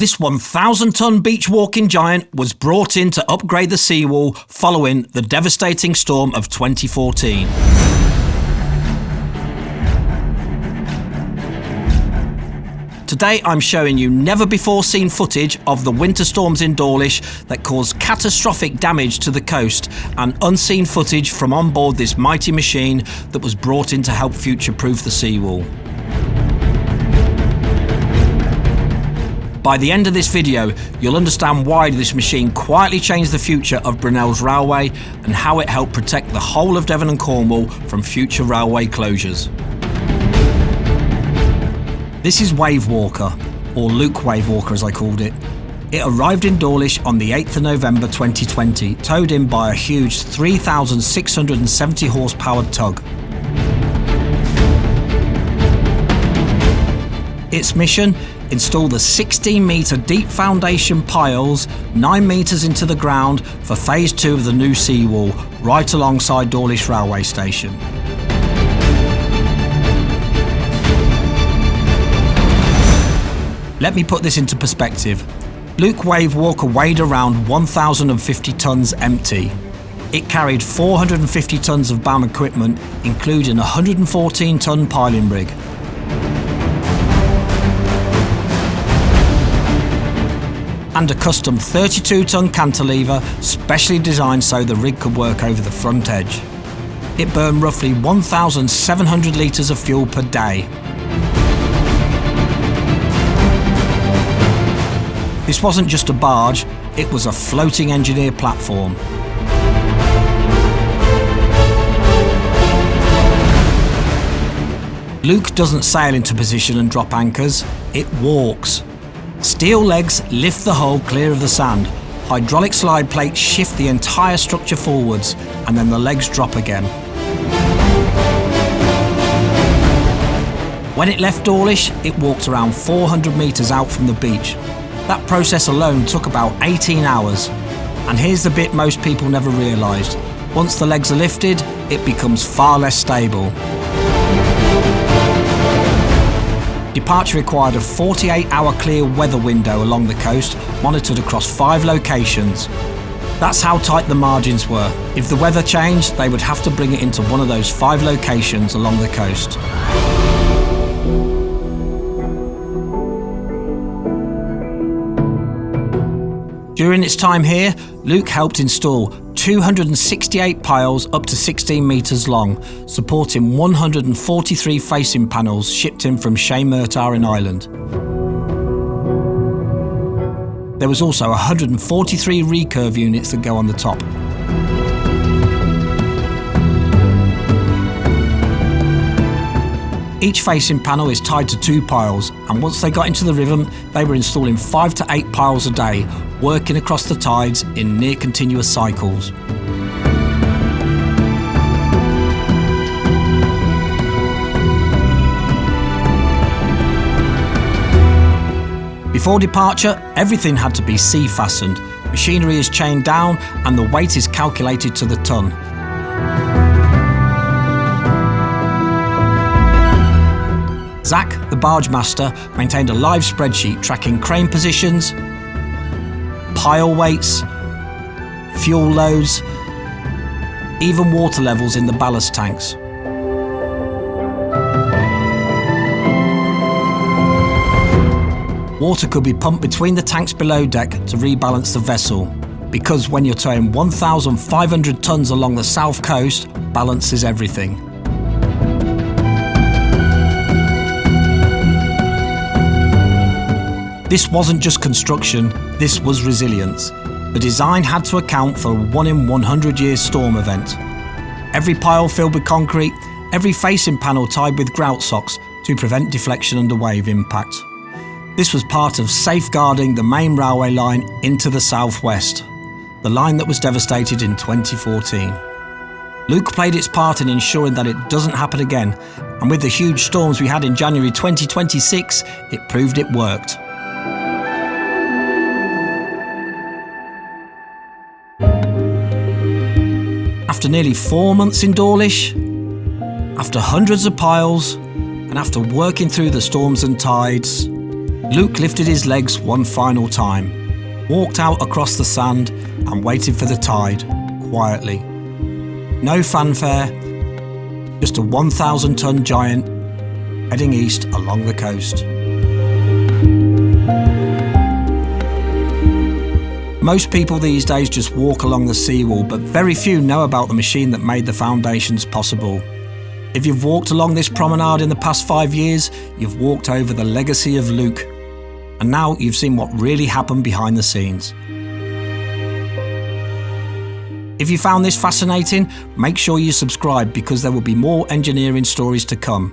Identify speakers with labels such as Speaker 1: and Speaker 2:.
Speaker 1: This 1,000-ton beach walking giant was brought in to upgrade the seawall following the devastating storm of 2014. Today I'm showing you never-before-seen footage of the winter storms in Dawlish that caused catastrophic damage to the coast, and unseen footage from on board this mighty machine that was brought in to help future-proof the seawall. By the end of this video, you'll understand why this machine quietly changed the future of Brunel's railway and how it helped protect the whole of Devon and Cornwall from future railway closures. This is WaveWalker, or Luke WaveWalker as I called it. It arrived in Dawlish on the 8th of November 2020, towed in by a huge 3,670 horsepower tug. Its mission? Install the 16-metre deep foundation piles 9 metres into the ground for phase 2 of the new seawall, right alongside Dawlish railway station. Let me put this into perspective. Luke WaveWalker weighed around 1,050 tonnes empty. It carried 450 tonnes of BAM equipment, including a 114-tonne piling rig. And a custom 32-tonne cantilever, specially designed so the rig could work over the front edge. It burned roughly 1,700 litres of fuel per day. This wasn't just a barge, it was a floating engineer platform. Luke doesn't sail into position and drop anchors, it walks. Steel legs lift the hull clear of the sand, hydraulic slide plates shift the entire structure forwards, and then the legs drop again. When it left Dawlish, it walked around 400 metres out from the beach. That process alone took about 18 hours. And here's the bit most people never realised. Once the legs are lifted, it becomes far less stable. Departure required a 48-hour clear weather window along the coast, monitored across 5 locations. That's how tight the margins were. If the weather changed, they would have to bring it into one of those 5 locations along the coast. During its time here, Luke helped install 268 piles up to 16 metres long, supporting 143 facing panels shipped in from Shea-Murtar in Ireland. There was also 143 recurve units that go on the top. Each facing panel is tied to 2 piles, and once they got into the rhythm, they were installing 5 to 8 piles a day, working across the tides in near continuous cycles. Before departure, everything had to be sea fastened. Machinery is chained down and the weight is calculated to the tonne. Zach, the barge master, maintained a live spreadsheet tracking crane positions, pile weights, fuel loads, even water levels in the ballast tanks. Water could be pumped between the tanks below deck to rebalance the vessel, because when you're towing 1,500 tonnes along the south coast, balance is everything. This wasn't just construction, this was resilience. The design had to account for a 1 in 100 year storm event. Every pile filled with concrete, every facing panel tied with grout socks to prevent deflection under wave impact. This was part of safeguarding the main railway line into the southwest, the line that was devastated in 2014. Luke played its part in ensuring that it doesn't happen again, and with the huge storms we had in January 2026, it proved it worked. After nearly 4 months in Dawlish, after hundreds of piles, and after working through the storms and tides, Luke lifted his legs one final time, walked out across the sand and waited for the tide, quietly. No fanfare, just a 1,000-ton giant heading east along the coast. Most people these days just walk along the seawall, but very few know about the machine that made the foundations possible. If you've walked along this promenade in the past 5 years, you've walked over the legacy of Luke. And now you've seen what really happened behind the scenes. If you found this fascinating, make sure you subscribe because there will be more engineering stories to come.